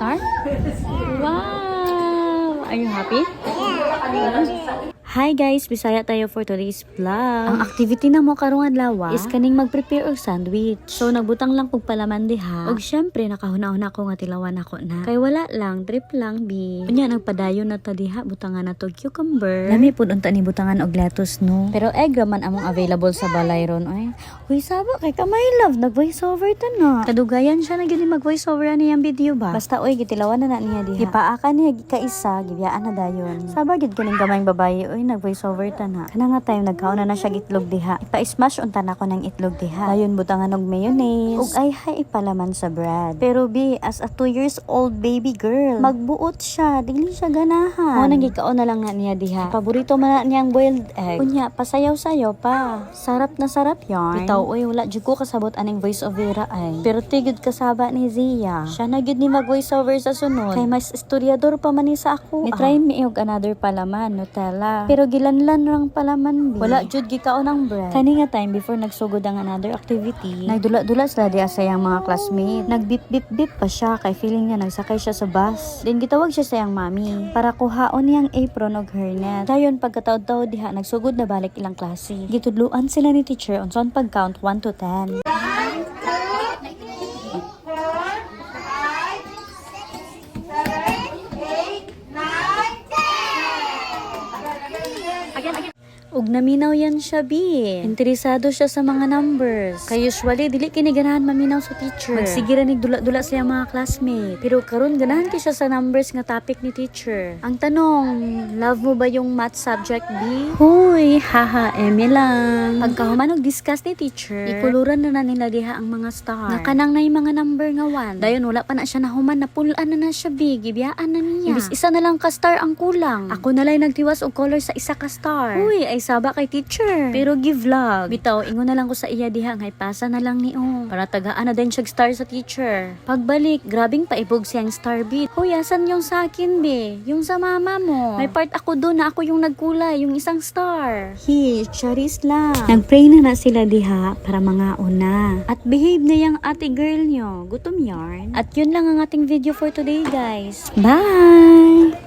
star? Wow! Are you happy? Hi guys, bisaya tayo for today's vlog. Ang activity na mo karong adlaw is kaning mag-prepare og sandwich. So nagbutang lang kog palaman diha. Og syempre nakahuna-huna ko nga tilawan ako na. Kay wala lang, trip lang bi. Unya nagpadayon na ta diha, butangan na to cucumber. Lami pud unta ni butangan og lettuce no. Pero egg raman among available sa balay ron ay. Huy sabo kay kamay love, nag-voice over ta na. Kadugayan siya na gyud mag-voice over ani ang video ba. Basta oy gitilawan na niya diha. Hipaa niya kaisa, gibiyaan na dayon. Saba gid kaning gamayng babaye oy nag-voice over ta na. Kana nga time nagkauna na siya itlog diha. Ipa-smash unta na ko ng itlog diha. Dayon butangan og mayonnaise. Ug ay hay ipalaman sa bread. Pero bi as a 2 years old baby girl, magbuot siya, dili siya ganahan. Mo nang gikaon na lang na niya diha. Paborito man na niyang boiled egg. Unya pasayaw-sayaw pa. Sarap na sarap yarn. Bitaw oy wala jud ko kasabot aning voice over ay. Pero tigid kasaba ni Zia. Siya na gyud ni mag-voice over sa sunod. Kay mas istoryador pa man ni sa ako. Ni try mi og another palaman, Nutella. Pero gilanlan rang palaman bi. Wala jud gikaon ang bread. Kani nga time before nagsugod ang another activity, nagdula-dula sila diha sa iyang mga classmate. Nagbip-bip-bip pa siya kay feeling niya nagsakay siya sa bus. Then gitawag siya sa iyang mami para kuhaon niyang apron og hairnet. Dayon pagkataod-taod diha nagsugod na balik ilang klase. Gitudluan sila ni teacher on saan pag-count 1 to 10. Ug naminaw yan siya bi. Interesado siya sa mga numbers. Kay usually dili kini ganahan maminaw sa teacher. Magsigira nig dula-dula sa iyang mga classmate. Pero karon ganahan ki siya sa numbers nga topic ni teacher. Ang tanong, love mo ba yung math subject bi? Hoy, haha, eme lang. Pagkahuman og discuss ni teacher, ikuluran na nila diha ang mga star. Nga kanang na yung mga number nga 1. Dayon wala pa na siya nahuman, napulaan na siya bi, gibiyaan na niya. Ibis isa na lang ka star ang kulang. Ako na lang nagtiwas og color sa isa ka star. Uy, ay saba kay teacher. Pero give vlog. Bitaw, ingon na lang ko sa iya diha ngay pasa na lang ni o. Para tagaan na din siya star sa teacher. Pagbalik, grabing paibog siyang star beat. Hoy, asan yung sa akin be? Yung sa mama mo. May part ako doon na ako yung nagkulay, yung isang star. He, charis lang. Nagpray na sila diha para mga una. At behave na yung ate girl nyo. Gutom yarn. At yun lang ang ating video for today guys. Bye!